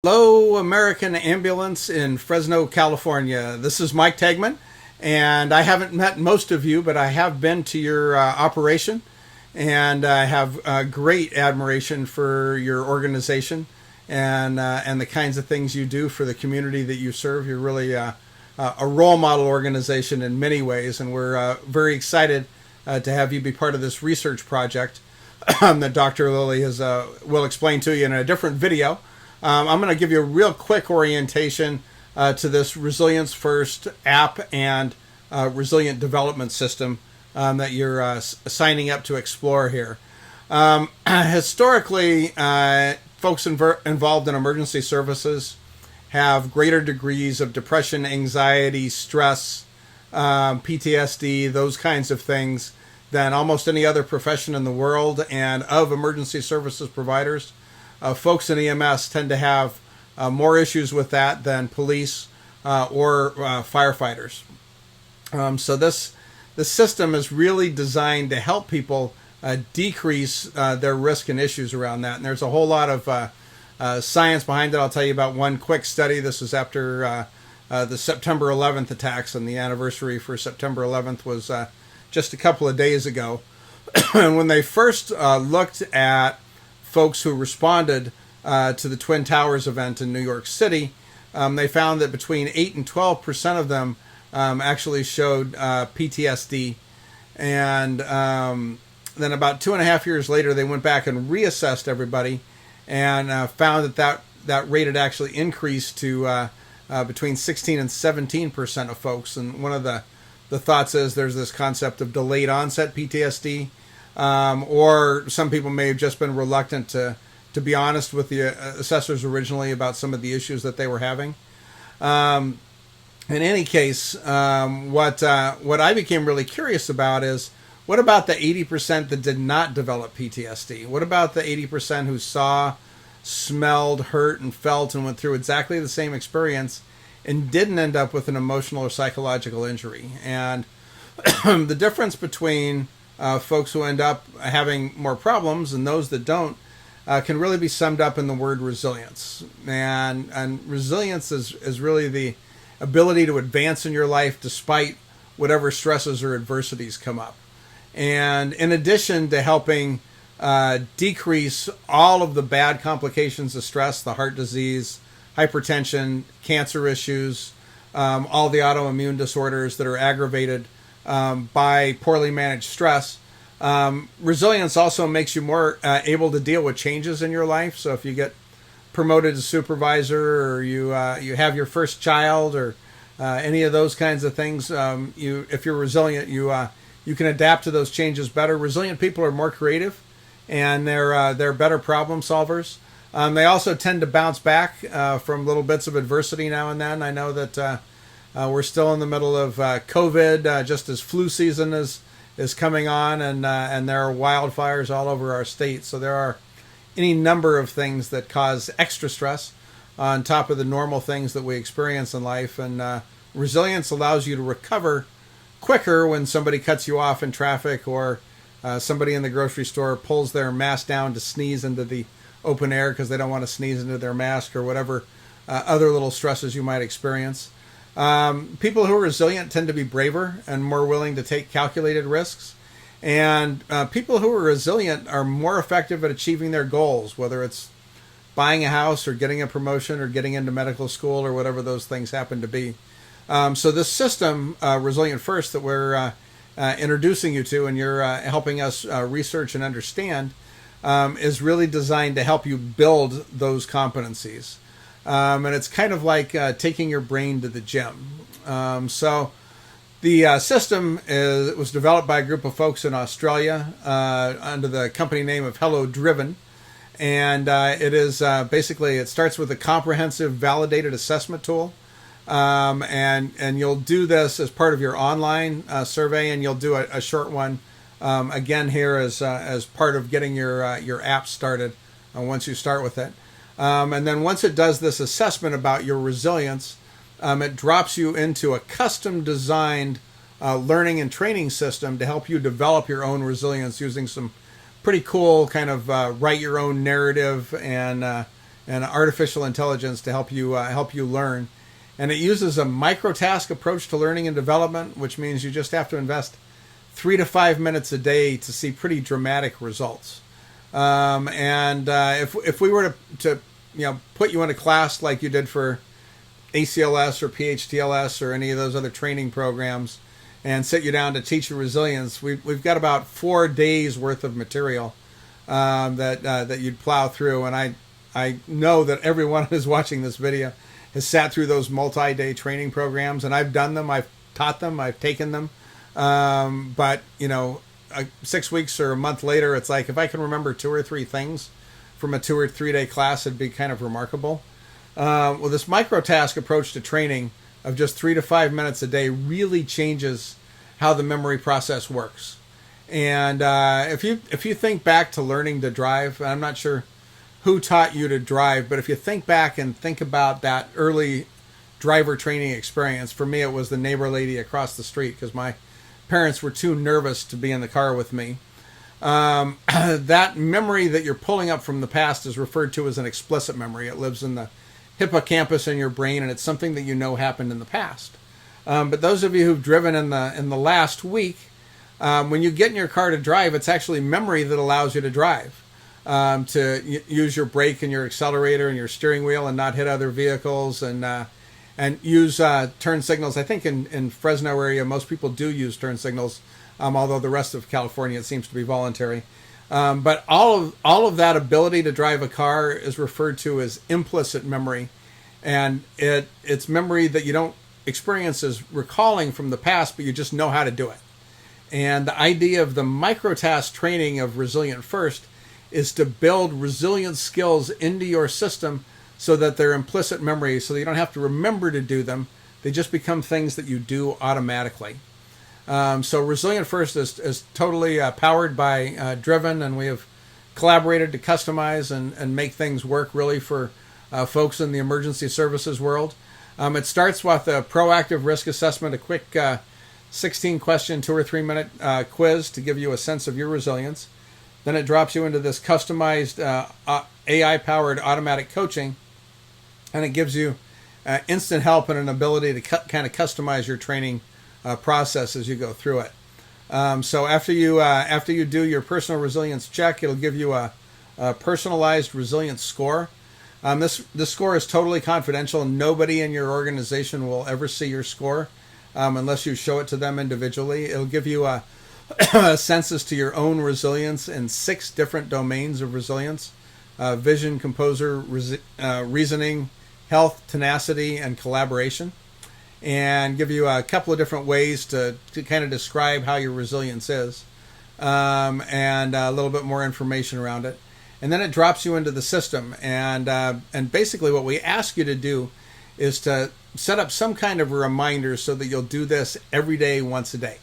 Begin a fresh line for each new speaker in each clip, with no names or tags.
Hello, American Ambulance in Fresno, California. This is Mike Tegman, and I haven't met most of you, but I have been to your operation, and I have great admiration for your organization and the kinds of things you do for the community that you serve. You're really a role model organization in many ways, and we're very excited to have you be part of this research project that Dr. Lilly will explain to you in a different video. I'm going to give you a real quick orientation to this ResilientFirst app and resilient development system that you're signing up to explore here. Historically, folks involved in emergency services have greater degrees of depression, anxiety, stress, PTSD, those kinds of things than almost any other profession in the world. And of emergency services providers, folks in EMS tend to have more issues with that than police or firefighters. So this system is really designed to help people decrease their risk and issues around that. And there's a whole lot of science behind it. I'll tell you about one quick study. This was after the September 11th attacks, and the anniversary for September 11th was just a couple of days ago. And when they first looked at folks who responded to the Twin Towers event in New York City, they found that between 8 and 12% of them actually showed PTSD. And then about 2.5 years later, they went back and reassessed everybody and found that rate had actually increased to between 16 and 17% of folks. And one of the thoughts is there's this concept of delayed onset PTSD. Or some people may have just been reluctant to be honest with the assessors originally about some of the issues that they were having. In any case, what I became really curious about is, what about the 80% that did not develop PTSD? What about the 80% who saw, smelled, hurt, and felt and went through exactly the same experience and didn't end up with an emotional or psychological injury? And the difference between folks who end up having more problems and those that don't can really be summed up in the word resilience. And resilience is really the ability to advance in your life despite whatever stresses or adversities come up. And in addition to helping decrease all of the bad complications of stress, the heart disease, hypertension, cancer issues, all the autoimmune disorders that are aggravated by poorly managed stress. Resilience also makes you more able to deal with changes in your life. So if you get promoted to supervisor, or you have your first child, or any of those kinds of things, if you're resilient, you can adapt to those changes better. Resilient people are more creative, and they're better problem solvers. They also tend to bounce back from little bits of adversity now and then. I know that we're still in the middle of COVID, just as flu season is coming on, and there are wildfires all over our state. So there are any number of things that cause extra stress on top of the normal things that we experience in life. And resilience allows you to recover quicker when somebody cuts you off in traffic, or somebody in the grocery store pulls their mask down to sneeze into the open air because they don't want to sneeze into their mask, or whatever other little stresses you might experience. People who are resilient tend to be braver and more willing to take calculated risks. And people who are resilient are more effective at achieving their goals, whether it's buying a house or getting a promotion or getting into medical school or whatever those things happen to be. So this system, ResilientFirst, that we're introducing you to and you're helping us research and understand, is really designed to help you build those competencies. And it's kind of like taking your brain to the gym. So the system was developed by a group of folks in Australia under the company name of Hello Driven. And it is basically, it starts with a comprehensive validated assessment tool. And you'll do this as part of your online survey, and you'll do a short one again here as part of getting your app started once you start with it. And then once it does this assessment about your resilience, it drops you into a custom designed learning and training system to help you develop your own resilience using some pretty cool kind of write your own narrative and and artificial intelligence to help you learn. And it uses a microtask approach to learning and development, which means you just have to invest 3 to 5 minutes a day to see pretty dramatic results. If we were to put you in a class like you did for ACLS or PHTLS or any of those other training programs and sit you down to teach you resilience, we've got about 4 days worth of material that you'd plow through. And I know that everyone who's watching this video has sat through those multi-day training programs, and I've done them, I've taught them, I've taken them. But 6 weeks or a month later, it's like if I can remember 2 or 3 things from a 2 or 3 day class, it'd be kind of remarkable. Well, this microtask approach to training of just 3 to 5 minutes a day really changes how the memory process works. And if you think back to learning to drive, I'm not sure who taught you to drive, but if you think back and think about that early driver training experience, for me it was the neighbor lady across the street because my parents were too nervous to be in the car with me. That memory that you're pulling up from the past is referred to as an explicit memory. It lives in the hippocampus in your brain, and it's something that you know happened in the past. But those of you who've driven in the last week, when you get in your car to drive, it's actually memory that allows you to drive. To use your brake and your accelerator and your steering wheel and not hit other vehicles and use turn signals. I think in Fresno area, most people do use turn signals, although the rest of California, it seems to be voluntary. But all of that ability to drive a car is referred to as implicit memory. And it's memory that you don't experience as recalling from the past, but you just know how to do it. And the idea of the microtask training of ResilientFirst is to build resilience skills into your system so that they're implicit memory, so that you don't have to remember to do them. They just become things that you do automatically. So ResilientFirst is totally powered by Driven, and we have collaborated to customize and make things work really for folks in the emergency services world. It starts with a proactive risk assessment, a quick 16-question, 2 or 3 minute quiz to give you a sense of your resilience. Then it drops you into this customized AI-powered automatic coaching, and it gives you instant help and an ability to kind of customize your training process as you go through it. So after you do your personal resilience check, it'll give you a personalized resilience score. This score is totally confidential. Nobody in your organization will ever see your score unless you show it to them individually. It'll give you a census to your own resilience in 6 different domains of resilience: vision, composure, reasoning, health, tenacity, and collaboration, and give you a couple of different ways to kind of describe how your resilience is, and a little bit more information around it. And then it drops you into the system, and basically what we ask you to do is to set up some kind of a reminder so that you'll do this every day, once a day.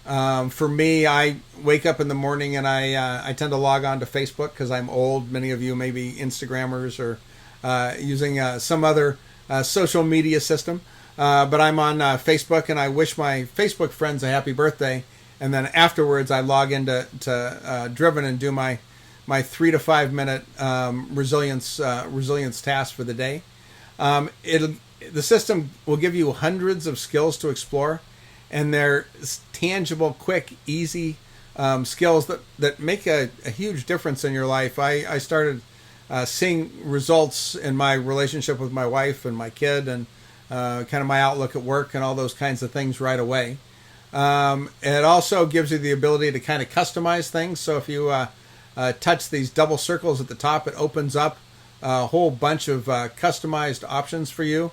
For me, I wake up in the morning and I tend to log on to Facebook because I'm old. Many of you may be Instagrammers or using some other social media system. But I'm on Facebook, and I wish my Facebook friends a happy birthday. And then afterwards, I log into Driven and do my 3 to 5 minute resilience task for the day. The system will give you hundreds of skills to explore. And they're tangible, quick, easy skills that make a huge difference in your life. I started seeing results in my relationship with my wife and my kid, and kind of my outlook at work and all those kinds of things right away. It also gives you the ability to kind of customize things. So if you touch these double circles at the top, it opens up a whole bunch of customized options for you.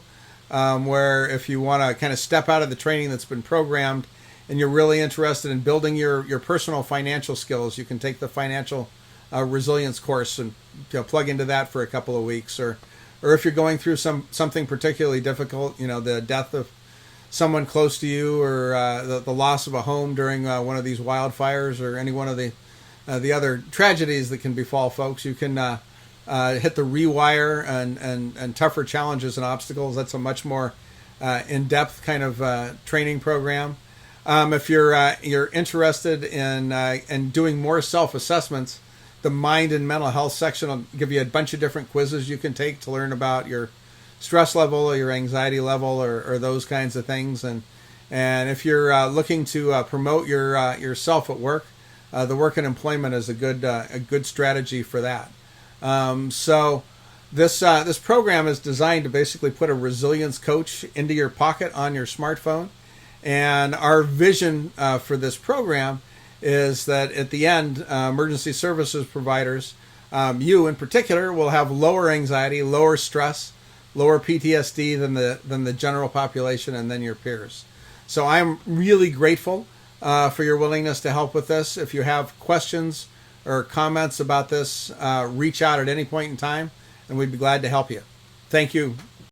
Where if you want to kind of step out of the training that's been programmed and you're really interested in building your personal financial skills, you can take the financial resilience course and plug into that for a couple of weeks. Or if you're going through something particularly difficult, the death of someone close to you, or the loss of a home during one of these wildfires, or any one of the other tragedies that can befall folks, you can hit the rewire and tougher challenges and obstacles. That's a much more in-depth kind of training program. If you're interested in doing more self-assessments, the mind and mental health section will give you a bunch of different quizzes you can take to learn about your stress level or your anxiety level or those kinds of things. And if you're looking to promote yourself at work, the work and employment is a good strategy for that. So this program is designed to basically put a resilience coach into your pocket on your smartphone. And our vision for this program is that at the end, emergency services providers, you in particular, will have lower anxiety, lower stress, lower PTSD than the general population and then your peers. So I'm really grateful for your willingness to help with this. If you have questions or comments about this, reach out at any point in time, and we'd be glad to help you. Thank you